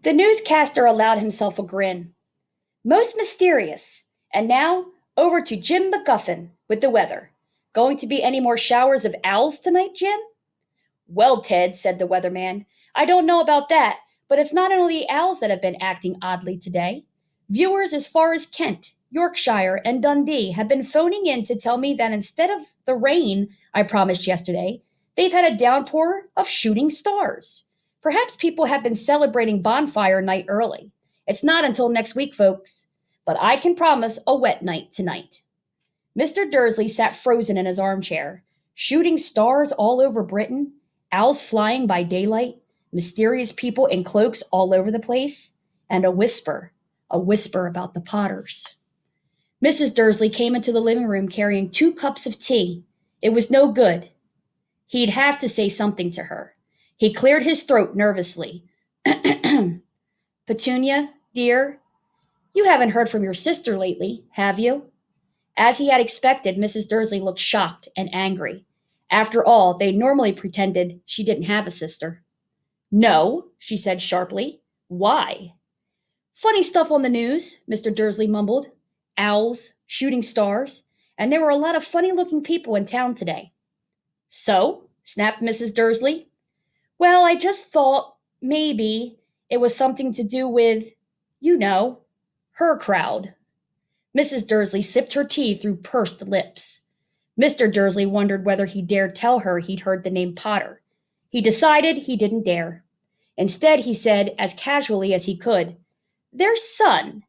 The newscaster allowed himself a grin. Most mysterious. And now, over to Jim McGuffin with the weather. Going to be any more showers of owls tonight, Jim? Well, Ted, said the weatherman, I don't know about that, but it's not only the owls that have been acting oddly today. Viewers as far as Kent, Yorkshire, and Dundee have been phoning in to tell me that instead of the rain I promised yesterday, they've had a downpour of shooting stars. Perhaps people have been celebrating bonfire night early. It's not until next week, folks, but I can promise a wet night tonight. Mr. Dursley sat frozen in his armchair. Shooting stars all over Britain, owls flying by daylight, mysterious people in cloaks all over the place, and a whisper about the Potters. Mrs. Dursley came into the living room carrying 2 cups of tea. It was no good. He'd have to say something to her. He cleared his throat nervously. Petunia, dear, you haven't heard from your sister lately, have you? As he had expected, Mrs. Dursley looked shocked and angry. After all, they normally pretended she didn't have a sister. No, she said sharply. Why? Funny stuff on the news, Mr. Dursley mumbled. Owls, shooting stars, and there were a lot of funny looking people in town today. So? Snapped Mrs. Dursley. Well, I just thought maybe it was something to do with, you know, her crowd. Mrs. Dursley sipped her tea through pursed lips. Mr. Dursley wondered whether he dared tell her he'd heard the name Potter. He decided he didn't dare. Instead, he said, as casually as he could, their son.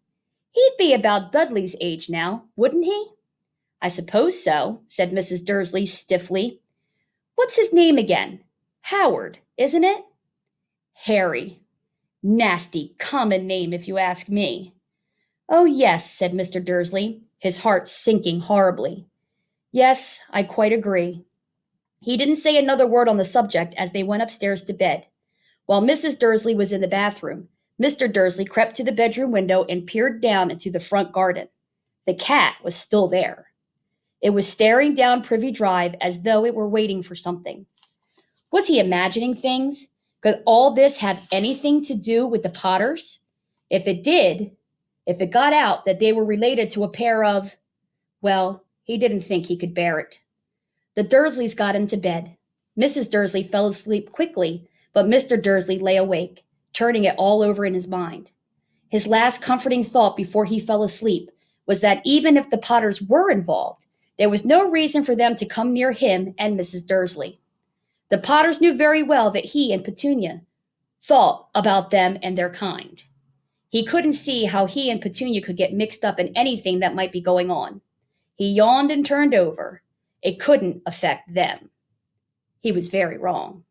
He'd be about Dudley's age now, wouldn't he? I suppose so, said Mrs. Dursley stiffly. What's his name again? Howard, isn't it? Harry. Nasty, common name, if you ask me. Oh, yes, said Mr. Dursley, his heart sinking horribly. Yes, I quite agree. He didn't say another word on the subject as they went upstairs to bed. While Mrs. Dursley was in the bathroom, Mr. Dursley crept to the bedroom window and peered down into the front garden. The cat was still there. It was staring down Privy Drive as though it were waiting for something. Was he imagining things? Could all this have anything to do with the Potters? If it did, if it got out that they were related to a pair of, well, he didn't think he could bear it. The Dursleys got into bed. Mrs. Dursley fell asleep quickly, but Mr. Dursley lay awake, turning it all over in his mind. His last comforting thought before he fell asleep was that even if the Potters were involved, there was no reason for them to come near him and Mrs. Dursley. The Potters knew very well that he and Petunia thought about them and their kind. He couldn't see how he and Petunia could get mixed up in anything that might be going on. He yawned and turned over. It couldn't affect them. He was very wrong.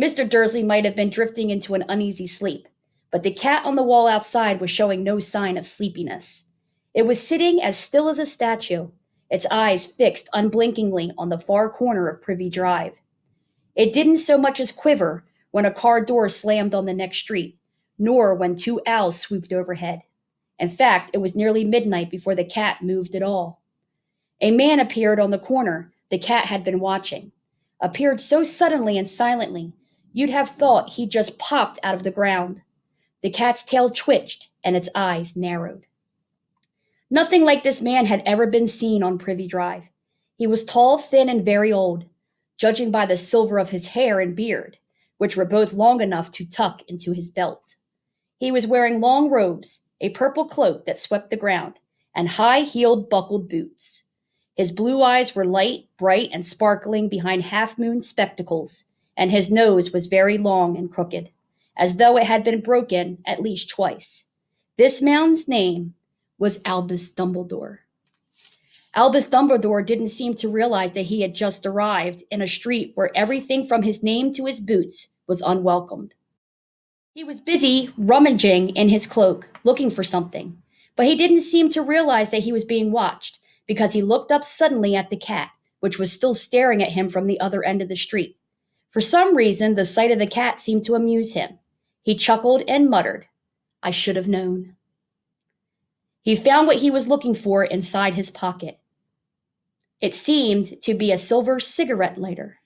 Mr. Dursley might have been drifting into an uneasy sleep, but the cat on the wall outside was showing no sign of sleepiness. It was sitting as still as a statue, its eyes fixed unblinkingly on the far corner of Privy Drive. It didn't so much as quiver when a car door slammed on the next street, nor when 2 owls swooped overhead. In fact, it was nearly midnight before the cat moved at all. A man appeared on the corner the cat had been watching, appeared so suddenly and silently, you'd have thought he'd just popped out of the ground. The cat's tail twitched and its eyes narrowed. Nothing like this man had ever been seen on Privy Drive. He was tall, thin, and very old, judging by the silver of his hair and beard, which were both long enough to tuck into his belt. He was wearing long robes, a purple cloak that swept the ground, and high-heeled buckled boots. His blue eyes were light, bright, and sparkling behind half-moon spectacles, and his nose was very long and crooked, as though it had been broken at least twice. This man's name was Albus Dumbledore. Albus Dumbledore didn't seem to realize that he had just arrived in a street where everything from his name to his boots was unwelcomed. He was busy rummaging in his cloak, looking for something, but he didn't seem to realize that he was being watched because he looked up suddenly at the cat, which was still staring at him from the other end of the street. For some reason, the sight of the cat seemed to amuse him. He chuckled and muttered, I should have known. He found what he was looking for inside his pocket. It seemed to be a silver cigarette lighter.